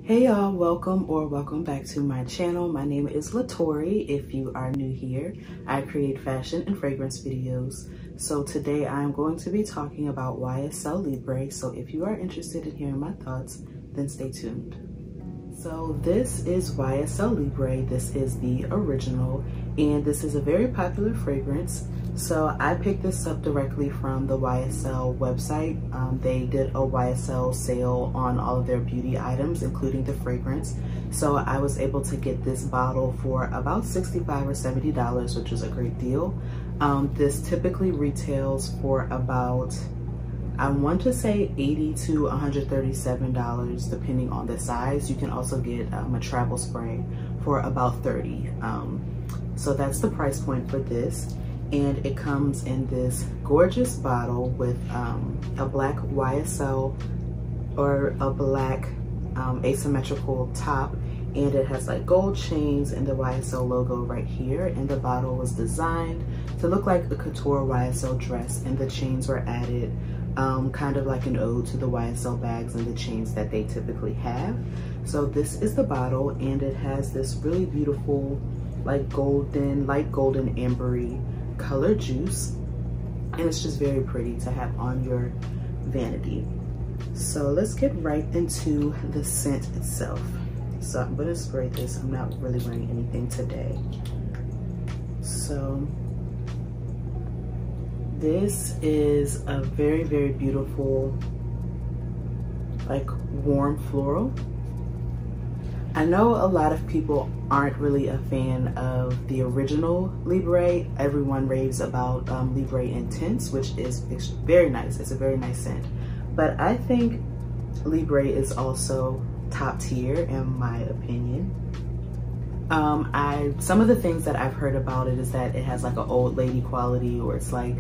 Hey y'all, welcome back to my channel. My name is Latori. If you are new here, I create fashion and fragrance videos. So today I'm going to be talking about YSL Libre. So if you are interested in hearing my thoughts, then stay tuned. So this is YSL Libre. This is the original, and this is a very popular fragrance. So I picked this up directly from the YSL website. They did a YSL sale on all of their beauty items, including the fragrance. So I was able to get this bottle for about $65 or $70, which is a great deal. This typically retails for about, I want to say $80 to $137, depending on the size. You can also get a travel spray for about $30. So that's the price point for this. And it comes in this gorgeous bottle with a black YSL or a black asymmetrical top, and it has like gold chains and the YSL logo right here. And the bottle was designed to look like a couture YSL dress, and the chains were added kind of like an ode to the YSL bags and the chains that they typically have. So this is the bottle, and it has this really beautiful like golden, light golden ambery color juice, and it's just very pretty to have on your vanity. So let's get right into the scent itself. So I'm gonna spray this. I'm not really wearing anything today. So this is a very, very beautiful, like warm floral. I know a lot of people aren't really a fan of the original Libre. Everyone raves about Libre Intense, which is very nice. It's a very nice scent. But I think Libre is also top tier in my opinion. Some of the things that I've heard about it is that it has like an old lady quality, or it's like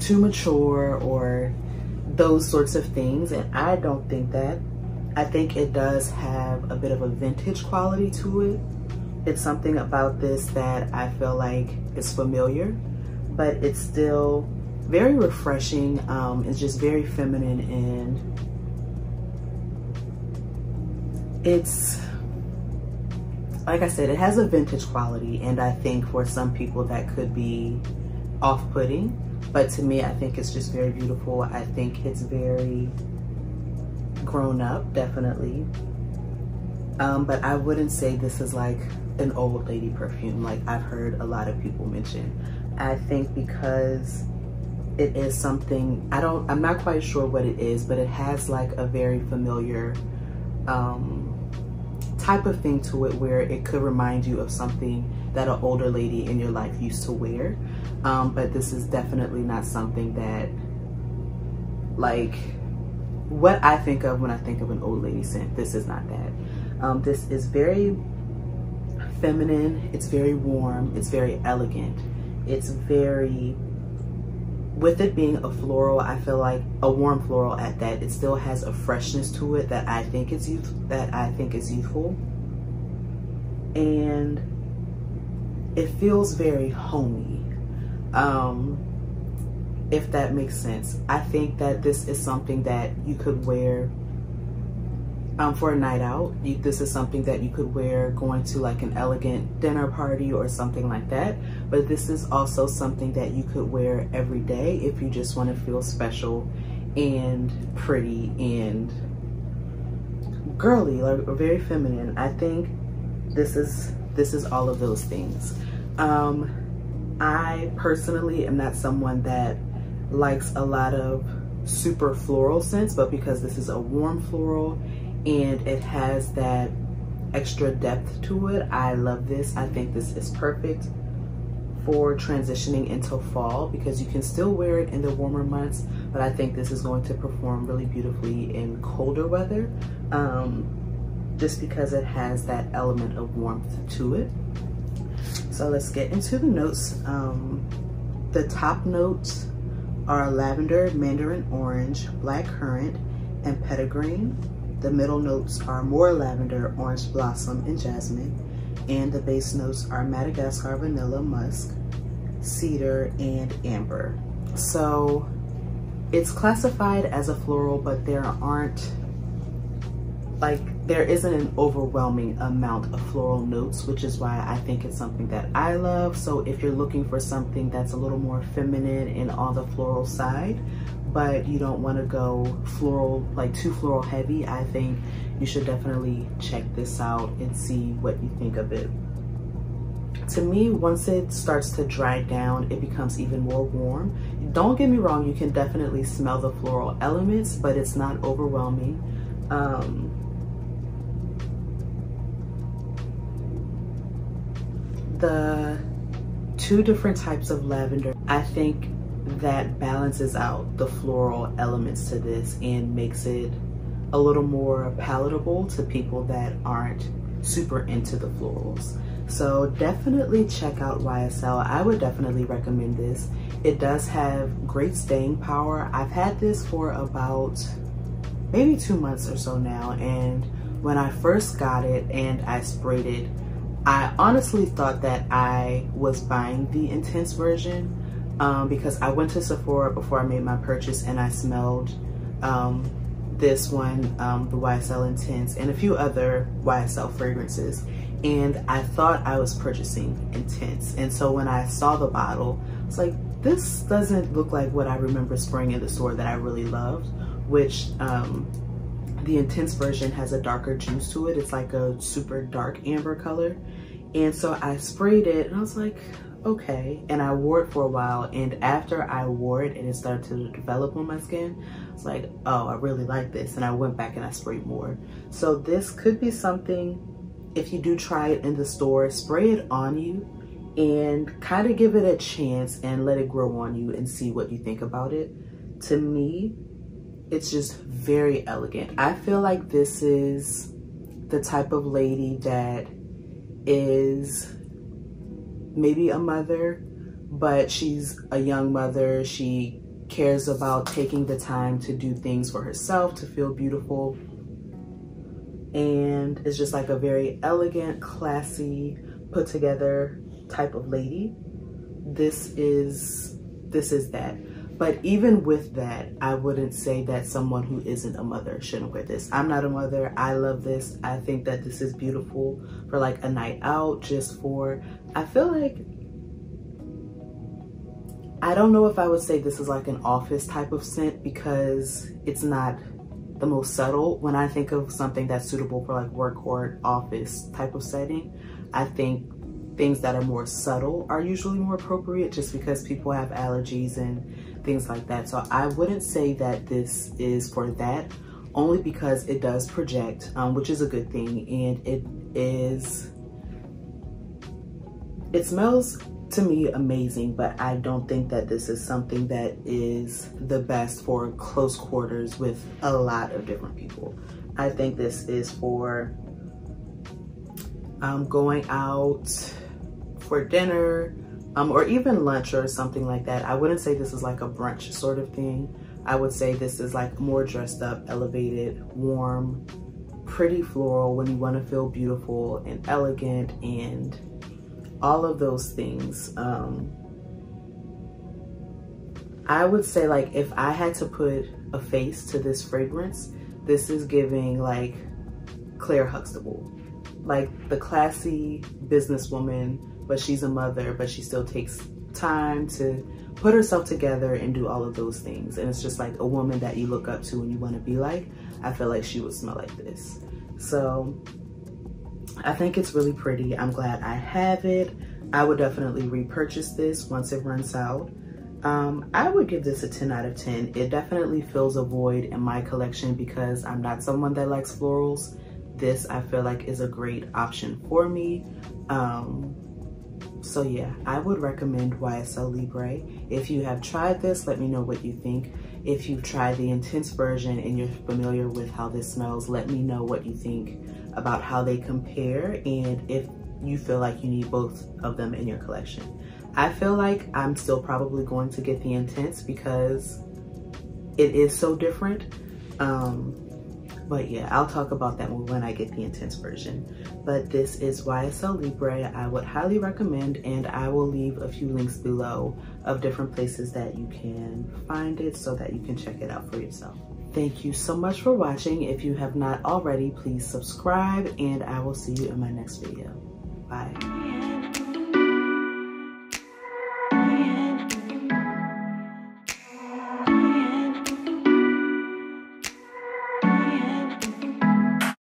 too mature, or those sorts of things, and I don't think that. I think it does have a bit of a vintage quality to it. It's something about this that I feel like is familiar, but it's still very refreshing. It's just very feminine, and it's, like I said, it has a vintage quality, and I think for some people that could be off-putting, but to me, I think it's just very beautiful. I think it's very grown up, definitely, but I wouldn't say this is like an old lady perfume like I've heard a lot of people mention. I think because it is something, I'm not quite sure what it is, but it has like a very familiar type of thing to it, where it could remind you of something that an older lady in your life used to wear, but this is definitely not something that, like, what I think of when I think of an old lady scent. This is not that. This is very feminine, it's very warm, it's very elegant. It's very, with it being a floral, I feel like a warm floral at that, it still has a freshness to it that I think is youthful. And it feels very homey. If that makes sense. I think that this is something that you could wear for a night out. This is something that you could wear going to like an elegant dinner party or something like that. But this is also something that you could wear every day if you just want to feel special and pretty and girly, like very feminine. I think this is all of those things. I personally am not someone that likes a lot of super floral scents, but because this is a warm floral and it has that extra depth to it, I love this. I think this is perfect for transitioning into fall, because you can still wear it in the warmer months, but I think this is going to perform really beautifully in colder weather, just because it has that element of warmth to it. So let's get into the notes. The top notes are lavender, mandarin orange, black currant, and petitgreen. The middle notes are more lavender, orange blossom, and jasmine. And the base notes are Madagascar vanilla, musk, cedar, and amber. So it's classified as a floral, but there aren't like there isn't an overwhelming amount of floral notes, which is why I think it's something that I love. So if you're looking for something that's a little more feminine and on the floral side, but you don't want to go floral, like too floral heavy, I think you should definitely check this out and see what you think of it. To me, once it starts to dry down, it becomes even more warm. Don't get me wrong, you can definitely smell the floral elements, but it's not overwhelming. The two different types of lavender, I think that balances out the floral elements to this and makes it a little more palatable to people that aren't super into the florals. So definitely check out YSL. I would definitely recommend this. It does have great staying power. I've had this for about maybe 2 months or so now, and when I first got it and I sprayed it, I honestly thought that I was buying the intense version because I went to Sephora before I made my purchase and I smelled this one, the YSL Intense, and a few other YSL fragrances, and I thought I was purchasing Intense. And so when I saw the bottle, I was like, this doesn't look like what I remember spraying in the store that I really loved, which the Intense version has a darker juice to it. It's like a super dark amber color. And so I sprayed it and I was like, okay. And I wore it for a while. And after I wore it and it started to develop on my skin, I was like, oh, I really like this. And I went back and I sprayed more. So this could be something, if you do try it in the store, spray it on you and kind of give it a chance and let it grow on you and see what you think about it. To me, it's just very elegant. I feel like this is the type of lady that is maybe a mother, but she's a young mother. She cares about taking the time to do things for herself, to feel beautiful. And it's just like a very elegant, classy, put together type of lady. This is that. But even with that, I wouldn't say that someone who isn't a mother shouldn't wear this. I'm not a mother. I love this. I think that this is beautiful for like a night out, just for, I feel like, I don't know if I would say this is like an office type of scent because it's not the most subtle. When I think of something that's suitable for like work or office type of setting, I think things that are more subtle are usually more appropriate just because people have allergies and things like that. So I wouldn't say that this is for that, only because it does project, which is a good thing. And it smells to me amazing, but I don't think that this is something that is the best for close quarters with a lot of different people. I think this is for going out for dinner, or even lunch or something like that. I wouldn't say this is like a brunch sort of thing. I would say this is like more dressed up, elevated, warm, pretty floral when you want to feel beautiful and elegant and all of those things. I would say, like, if I had to put a face to this fragrance, this is giving like Claire Huxtable, like the classy businesswoman, but she's a mother, but she still takes time to put herself together and do all of those things. And it's just like a woman that you look up to and you want to be like. I feel like she would smell like this. So I think it's really pretty. I'm glad I have it. I would definitely repurchase this once it runs out. I would give this a 10 out of 10. It definitely fills a void in my collection because I'm not someone that likes florals. This, I feel like, is a great option for me. So yeah, I would recommend YSL Libre. If you have tried this, let me know what you think. If you've tried the Intense version and you're familiar with how this smells, let me know what you think about how they compare and if you feel like you need both of them in your collection. I feel like I'm still probably going to get the Intense because it is so different. But yeah, I'll talk about that when I get the Intense version. But this is YSL Libre. I would highly recommend, and I will leave a few links below of different places that you can find it so that you can check it out for yourself. Thank you so much for watching. If you have not already, please subscribe, and I will see you in my next video. Bye.